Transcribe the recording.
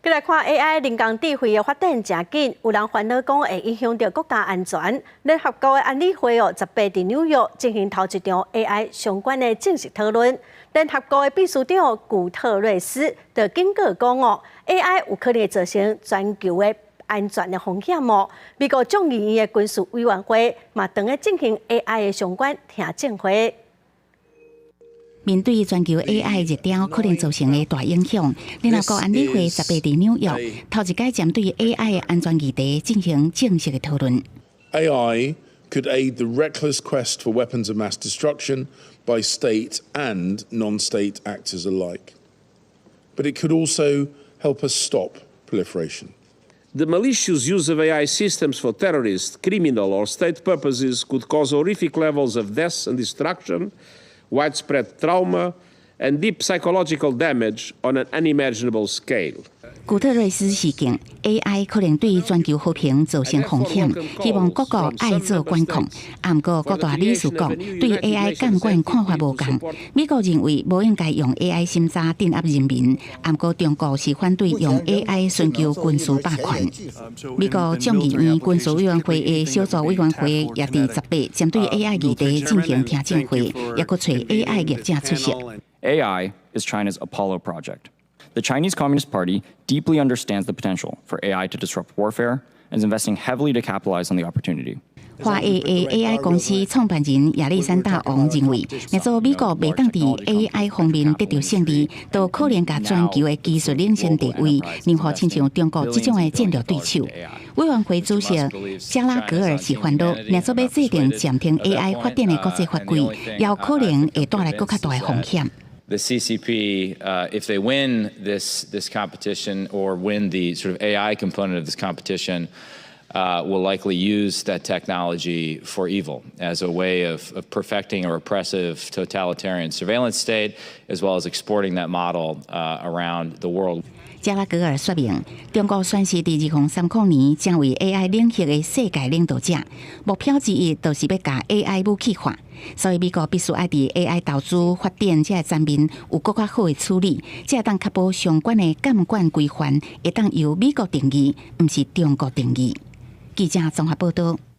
再来看 AI 人工智慧的发展真紧，有人烦恼讲会影响到国家安全。联合国的安理会18伫纽约进行头一场 AI 相关的正式讨论。联合国的秘书长古特瑞斯就警告讲AI 有可能造成全球的安全的风险哦。美国众议院的军事委员会嘛，正在进行 AI 的相关听证会。面对全球 AI 热潮可能造成的大影响，联合国安理会18伫纽约头一届针对 AI 的安全议题进行正式的讨论。AI could aid the reckless quest for weapons of mass destruction by state and non-state actors alike. But it could also help us stop proliferation. The malicious use of AI systems for terrorist, criminal, or state purposes could cause horrific levels of death and destruction, widespread trauma, and deep psychological damage on an unimaginable scale. 古特瑞斯示警 ，AI 可能对全球和平造成风险，希望各国爱做管控。不过，各大理事国对 AI 监管看法无同。美国认为无应该用 AI 审查镇压人民，不过中国是反对用 AI 寻求军事霸权。美国众议院军事委员会的小组委员会也伫18针对 AI 议题进行听证会，也佫找 AI 业者出席。AI is China's Apollo project. The Chinese Communist Party deeply understands the potential for AI to disrupt warfare and is investing heavily to capitalize on the opportunity. 华为的 AI 公司创办人亚历山大王认为，若做美国未当伫 AI 方面得到胜利，都可能甲全球的技术领先地位，任何亲像中国这种的战略对手。委员会主席加拉格尔是烦恼，若做要制定暂停 AI 发展的国际法规，也有可能会带来更较大的风险。The CCP, if they win this competition or win the sort of AI component of this competition, will likely use that technology for evil as a way of perfecting a repressive totalitarian surveillance state, as well as exporting that model around the world. 加拉格尔说明，中国宣示伫2030年将为 AI 领域的世界领导者，目标之一就是要把 AI 武器化。所以美国必须爱伫 AI 投资发展这方面有更较好的处理，才会当确保相关的监管规范会当由美国定义，毋是中国定义。记者综合报道。